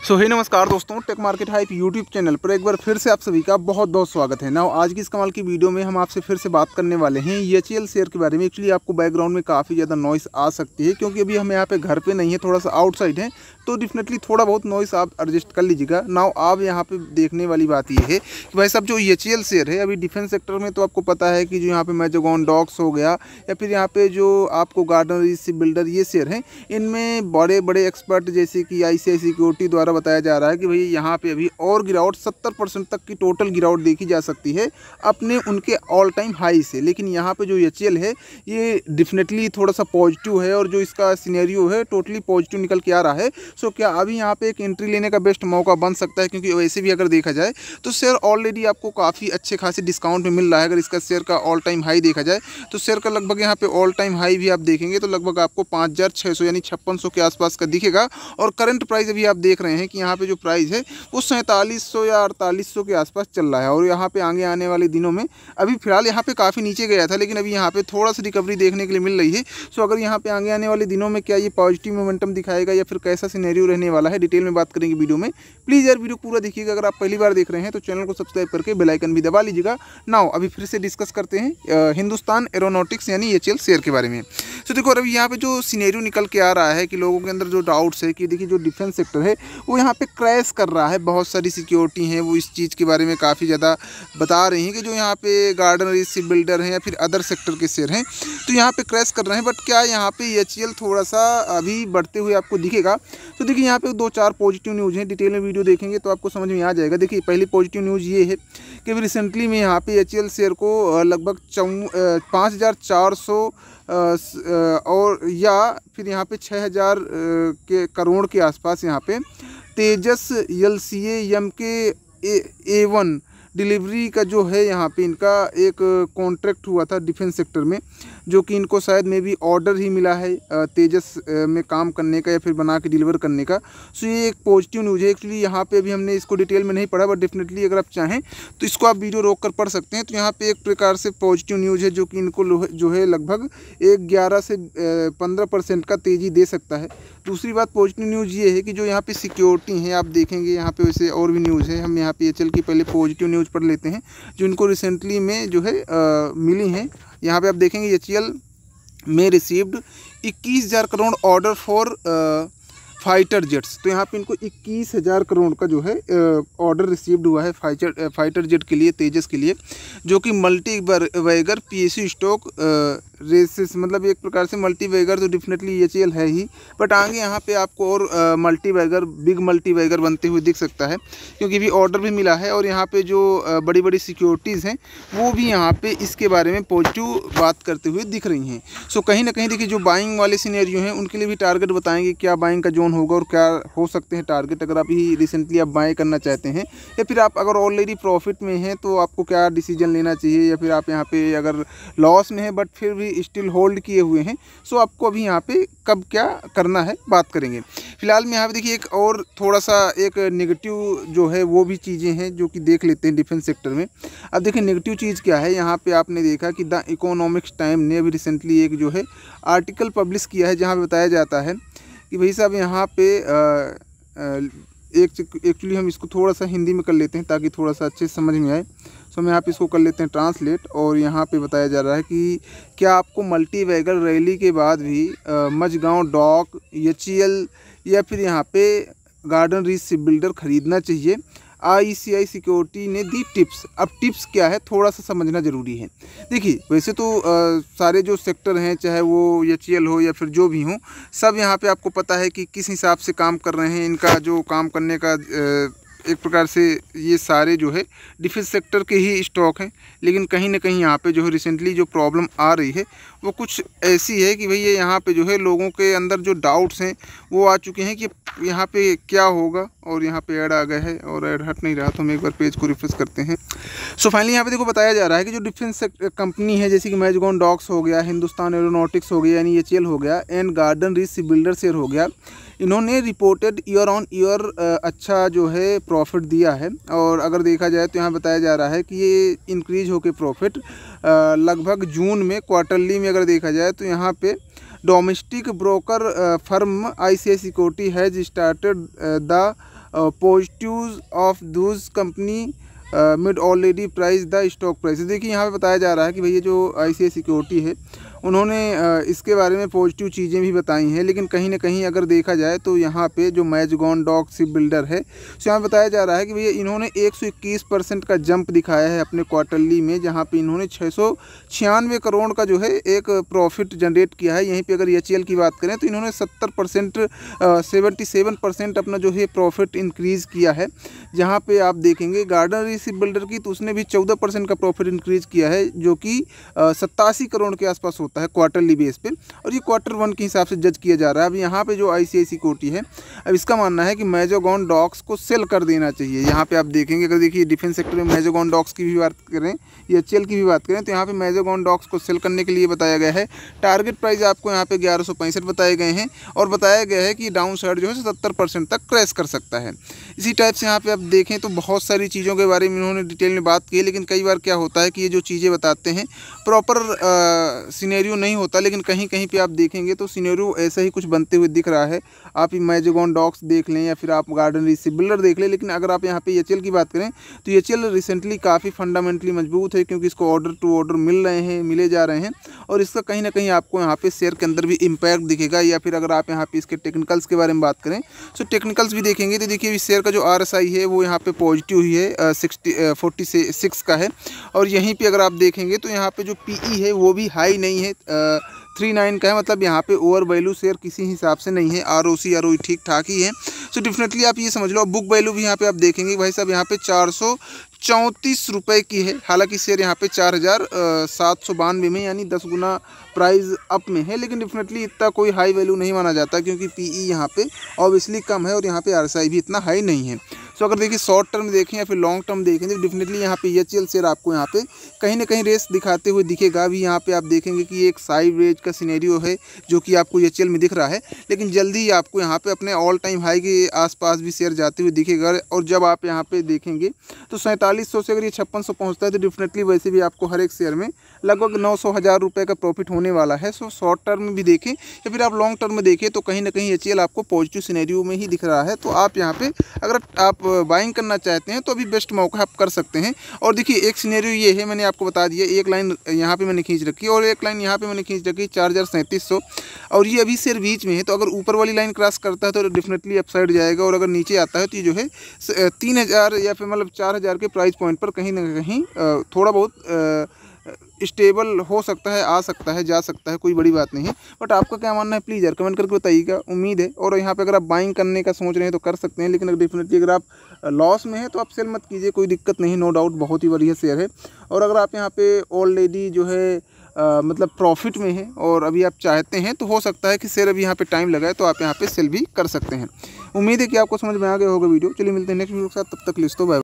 हे नमस्कार दोस्तों, tech market hype YouTube channel पर एक बार फिर से आप सभी का बहुत बहुत स्वागत है। नाउ आज की इस कमाल की वीडियो में हम आपसे फिर से बात करने वाले हैं EHEL शेयर के बारे में। एक्चुअली आपको बैकग्राउंड में काफ़ी ज़्यादा नॉइस आ सकती है क्योंकि अभी हम यहाँ पे घर पे नहीं है, थोड़ा सा आउटसाइड है, तो डेफिनेटली थोड़ा बहुत नॉइस आप एडजस्ट कर लीजिएगा। नाउ आप यहाँ पे देखने वाली बात ये है कि भाई साहब जो EHEL शेयर है अभी डिफेंस सेक्टर में, तो आपको पता है कि जो यहाँ पे मैजागॉन डॉक्स हो गया या फिर यहाँ पे जो आपको गार्डन रीच बिल्डर ये शेयर हैं, इनमें बड़े बड़े एक्सपर्ट जैसे कि ICICI सिक्योरिटी द्वारा बताया जा रहा है कि भाई यहाँ पे अभी और गिरावट 70% तक की टोटल गिरावट देखी जा सकती है अपने उनके ऑल टाइम हाई से। लेकिन यहाँ पे जो EHEL है ये डेफिनेटली थोड़ा सा पॉजिटिव है और जो इसका सिनेरियो है टोटली पॉजिटिव निकल के आ रहा है। सो क्या अभी यहाँ पे एक एंट्री लेने का बेस्ट मौका बन सकता है, क्योंकि वैसे भी अगर देखा जाए तो शेयर ऑलरेडी आपको काफ़ी अच्छे खासे डिस्काउंट में मिल रहा है। अगर इसका शेयर का ऑल टाइम हाई देखा जाए तो शेयर का लगभग यहाँ पे ऑल टाइम हाई भी आप देखेंगे तो लगभग आपको 5600 यानी 5600 के आसपास का दिखेगा। और करंट प्राइस अभी आप देख रहे हैं कि यहाँ पे जो प्राइस है वो 4700 या 4800 के आसपास चल रहा है। और यहाँ पे आगे आने वाले दिनों में अभी फिलहाल यहाँ पे काफ़ी नीचे गया था, लेकिन अभी यहाँ पे थोड़ा सा रिकवरी देखने के लिए मिल रही है। सो अगर यहाँ पे आगे आने वाले दिनों में क्या ये पॉजिटिव मोमेंटम दिखाएगा या फिर कैसा सिनेरियो रहने वाला है, डिटेल में बात करेंगे वीडियो में। प्लीज़ यार वीडियो पूरा देखिएगा। अगर आप पहली बार देख रहे हैं तो चैनल को सब्सक्राइब करके बेल आइकन भी दबा लीजिएगा। नाउ अभी फिर से डिस्कस करते हैं हिंदुस्तान एरोनॉटिक्स यानी EHEL शेयर के बारे में। तो देखो अभी यहाँ पे जो सिनेरियो निकल के आ रहा है कि लोगों के अंदर जो डाउट्स है कि देखिए जो डिफेंस सेक्टर है वो यहाँ पे क्रैश कर रहा है। बहुत सारी सिक्योरिटी हैं वो इस चीज़ के बारे में काफ़ी ज़्यादा बता रही हैं कि जो यहाँ पे गार्डन रीच बिल्डर हैं या फिर अदर सेक्टर के शेयर हैं तो यहाँ पे क्रैश कर रहे हैं। बट क्या यहाँ पे EHEL थोड़ा सा अभी बढ़ते हुए आपको दिखेगा? तो देखिए यहाँ पे 2-4 पॉजिटिव न्यूज़ हैं, डिटेल में वीडियो देखेंगे तो आपको समझ में आ जाएगा। देखिए पहली पॉजिटिव न्यूज़ ये है कि अभी रिसेंटली में यहाँ पे EHEL शेयर को लगभग 5400 और या फिर यहाँ पे 6000 के करोड़ के आसपास यहाँ पे तेजस LCA MK-A1 डिलीवरी का जो है यहाँ पे इनका एक कॉन्ट्रैक्ट हुआ था डिफेंस सेक्टर में, जो कि इनको शायद में भी ऑर्डर ही मिला है तेजस में काम करने का या फिर बना के डिलीवर करने का। सो ये एक पॉजिटिव न्यूज़ है। एक्चुअली यहाँ पे अभी हमने इसको डिटेल में नहीं पढ़ा, बट डेफिनेटली अगर आप चाहें तो इसको आप वीडियो रोक कर पढ़ सकते हैं। तो यहाँ पे एक प्रकार से पॉजिटिव न्यूज़ है जो कि इनको जो है लगभग 11 से 15% का तेज़ी दे सकता है। दूसरी बात पॉजिटिव न्यूज़ ये है कि जो यहाँ पे सिक्योरिटी हैं आप देखेंगे यहाँ पे वैसे और भी न्यूज़ है। हम यहाँ पे EHEL की पहले पॉजिटिव न्यूज़ पढ़ लेते हैं जो इनको रिसेंटली में जो है मिली हैं। यहाँ पे आप देखेंगे EHEL में received 21,000 crore order for fighter jets. तो यहाँ पे इनको 21,000 करोड़ का जो है ऑर्डर रिसीव्ड हुआ है फाइटर जेट के लिए, तेजस के लिए, जो कि मल्टी वैगर PSU स्टॉक रेसेस, मतलब एक प्रकार से मल्टी वैगर तो डेफिनेटली EHEL है ही, बट आगे यहाँ पे आपको और मल्टी वैगर, बिग मल्टी वैगर बनते हुए दिख सकता है क्योंकि अभी ऑर्डर भी मिला है। और यहाँ पे जो बड़ी बड़ी सिक्योरिटीज़ हैं वो भी यहाँ पे इसके बारे में पॉजिटिव बात करते हुए दिख रही हैं। सो कहीं ना कहीं देखिए जो बाइंग वाले सिनेरियो हैं उनके लिए भी टारगेट बताएंगे क्या बाइंग का जोन होगा और क्या हो सकते हैं टारगेट, अगर आप ही रिसेंटली आप बाय करना चाहते हैं या फिर आप अगर ऑलरेडी प्रॉफिट में हैं तो आपको क्या डिसीजन लेना चाहिए, या फिर आप यहाँ पे अगर लॉस में हैं बट फिर भी स्टिल होल्ड किए हुए हैं। सो आपको अभी यहाँ पे कब क्या करना है बात करेंगे। फिलहाल में यहाँ पे देखिए एक और थोड़ा सा एक नेगेटिव जो है वो भी चीज़ें हैं जो कि देख लेते हैं डिफेंस सेक्टर में। अब देखिए नेगेटिव चीज़ क्या है, यहाँ पे आपने देखा कि द इकोनॉमिक्स टाइम ने अभी रिसेंटली एक जो है आर्टिकल पब्लिश किया है जहाँ पे बताया जाता है कि भाई साहब यहाँ पे एक्चुअली हम इसको थोड़ा सा हिंदी में कर लेते हैं ताकि थोड़ा सा अच्छे से समझ में आए। सो हम यहाँ पे इसको कर लेते हैं ट्रांसलेट। और यहाँ पे बताया जा रहा है कि क्या आपको मल्टी वैगर रैली के बाद भी मझगांव डॉक, EHEL या फिर यहाँ पे गार्डन रीच बिल्डर खरीदना चाहिए। ICICI सिक्योरिटी ने दी टिप्स। अब टिप्स क्या है थोड़ा सा समझना ज़रूरी है। देखिए वैसे तो सारे जो सेक्टर हैं चाहे वो EHEL हो या फिर जो भी हो, सब यहाँ पे आपको पता है कि किस हिसाब से काम कर रहे हैं। इनका जो काम करने का एक प्रकार से ये सारे जो है डिफेंस सेक्टर के ही स्टॉक हैं। लेकिन कहीं ना कहीं यहाँ पे जो है रिसेंटली जो प्रॉब्लम आ रही है वो कुछ ऐसी है कि भाई ये यहाँ पे जो है लोगों के अंदर जो डाउट्स हैं वो आ चुके हैं कि यहाँ पे क्या होगा। और यहाँ पे ऐड आ गया है और ऐड हट नहीं रहा, तो हम एक बार पेज को रिफ्रेश करते हैं। सो फाइनली यहाँ पे देखो बताया जा रहा है कि जो डिफेंस कंपनी है जैसे कि मैजागॉन डॉक्स हो गया, हिंदुस्तान एरोनॉटिक्स हो गया यानी EHEL हो गया, and garden reach builder share हो गया, इन्होंने रिपोर्टेड ईयर ऑन ईयर अच्छा जो है प्रॉफिट दिया है। और अगर देखा जाए तो यहाँ बताया जा रहा है कि ये इंक्रीज होकर प्रॉफिट लगभग जून में क्वार्टरली में अगर देखा जाए तो यहाँ पे domestic broker firm ICICI security has started the positives of Dooj company mid already price the stock price. देखिए यहाँ पे बताया जा रहा है कि भैया जो ICICI सिक्योरिटी है उन्होंने इसके बारे में पॉजिटिव चीज़ें भी बताई हैं, लेकिन कहीं ना कहीं अगर देखा जाए तो यहाँ पे जो मैजगॉन डॉक शिप बिल्डर है तो यहाँ बताया जा रहा है कि भैया इन्होंने 121% का जंप दिखाया है अपने क्वार्टरली में, जहाँ पे इन्होंने 696 करोड़ का जो है एक प्रॉफिट जनरेट किया है। यहीं पे अगर HAL की बात करें तो इन्होंने 77% अपना जो है प्रॉफिट इंक्रीज़ किया है। जहाँ पे आप देखेंगे गार्डन शिप बिल्डर की तो उसने भी 14% का प्रॉफिट इंक्रीज़ किया है, जो कि 87 करोड़ के आसपास होता है क्वार्टरली बेस पे, और ये Q1 के हिसाब से जज किया जा रहा है। अब यहाँ पे जो ICICI सिक्योरिटी है, अब इसका मानना है कि मैजगॉन डॉक्स को सेल कर देना चाहिए। यहाँ पे आप देखेंगे, अगर देखिए डिफेंस सेक्टर में मैजगॉन डॉक्स की भी बात करें, HAL की भी बात करें, तो यहाँ पे मैजगॉन डॉक्स को सेल करने के लिए बताया गया है। टारगेट प्राइस आपको यहाँ पे 1165 बताए गए हैं, और बताया गया है कि डाउन साइड जो है 70% तक क्रैश कर सकता है। इसी टाइप से यहाँ पे आप देखें तो बहुत सारी चीज़ों के बारे में इन्होंने डिटेल में बात की है, लेकिन कई बार क्या होता है कि ये जो चीज़ें बताते हैं प्रॉपर सिनेरियो नहीं होता, लेकिन कहीं कहीं पे आप देखेंगे तो सिनेरियो ऐसा ही कुछ बनते हुए दिख रहा है। आप मैजगॉन डॉक्स देख लें या फिर आप गार्डन शिप बिल्डर देख लें, लेकिन अगर आप यहाँ पे HAL की बात करें तो HAL रिसेंटली काफ़ी फंडामेंटली मजबूत है, क्योंकि इसको ऑर्डर टू ऑर्डर मिले जा रहे हैं, और इसका कहीं ना कहीं आपको यहाँ पे शेयर के अंदर भी इम्पैक्ट दिखेगा। या फिर अगर आप यहाँ पे इसके टेक्निकल्स के बारे में बात करें तो टेक्निकल्स भी देखेंगे तो देखिए इस शेयर का जो RSI है वो यहाँ पे पॉजिटिव ही है, 46 का है, और यहीं पे अगर आप देखेंगे तो यहाँ पे जो PE है वो भी हाई नहीं है, 39 का है, मतलब यहाँ पे ओवर वैल्यू शेयर किसी हिसाब से नहीं है। ROC ROE ठीक ठाक ही है। सो डेफिनेटली आप ये समझ लो। बुक वैल्यू भी यहाँ पे आप देखेंगे भाई साहब, यहाँ पे 434 रुपये की है, हालांकि शेयर यहाँ पे 4792 में, यानी 10 गुना प्राइस अप में है, लेकिन डेफिनेटली इतना कोई हाई वैल्यू नहीं माना जाता, क्योंकि PE यहाँ पे ऑब्वियसली कम है और यहाँ पे RSI भी इतना हाई नहीं है। सो अगर देखिए शॉर्ट टर्म देखें या फिर लॉन्ग टर्म देखें तो डेफिनेटली यहाँ पे HAL शेयर आपको यहाँ पे कहीं ना कहीं रेस दिखाते हुए दिखेगा। अभी यहाँ पे आप देखेंगे कि एक साइडवेज का सिनेरियो है जो कि आपको HAL में दिख रहा है, लेकिन जल्दी ही आपको यहाँ पे अपने ऑल टाइम हाई के आसपास भी शेयर जाते हुए दिखेगा। और जब आप यहाँ पे देखेंगे तो 4700 से अगर ये 5600 पहुँचता है तो डेफिनेटली वैसे भी आपको हर एक शेयर में लगभग 900,000 रुपये का प्रॉफिट होने वाला है। सो शॉर्ट टर्म में भी देखें या फिर आप लॉन्ग टर्म में देखें तो कहीं ना कहीं HAL आपको पॉजिटिव सिनेरियो में ही दिख रहा है। तो आप यहाँ पे अगर आप बाइंग करना चाहते हैं तो अभी बेस्ट मौका आप कर सकते हैं। और देखिए एक सिनेरियो ये है, मैंने आपको बता दिया, एक लाइन यहाँ पे मैंने खींच रखी है और एक लाइन यहाँ पे मैंने खींच रखी है 4700, और ये अभी शेयर बीच में है। तो अगर ऊपर वाली लाइन क्रॉस करता है तो डेफिनेटली अपसाइड जाएगा, और अगर नीचे आता है तो ये जो है 3000 या फिर मतलब 4000 के प्राइस पॉइंट पर कहीं ना कहीं थोड़ा बहुत स्टेबल हो सकता है, आ सकता है, जा सकता है, कोई बड़ी बात नहीं है। बट आपका क्या मानना है प्लीज़ यार कमेंट करके बताइएगा। उम्मीद है, और यहाँ पे अगर आप बाइंग करने का सोच रहे हैं तो कर सकते हैं, लेकिन डेफिनेटली अगर आप लॉस में है तो आप सेल मत कीजिए, कोई दिक्कत नहीं, नो डाउट बहुत ही बढ़िया शेयर है। और अगर आप यहाँ पे ऑलरेडी जो है मतलब प्रॉफिट में है और अभी आप चाहते हैं तो हो सकता है कि शेयर अभी यहाँ पे टाइम लगा है तो आप यहाँ पे सेल भी कर सकते हैं। उम्मीद है कि आपको समझ में आ गया होगा वीडियो। चलिए मिलते हैं नेक्स्ट वीडियो के साथ, तब तक लिस्ट तो बाय।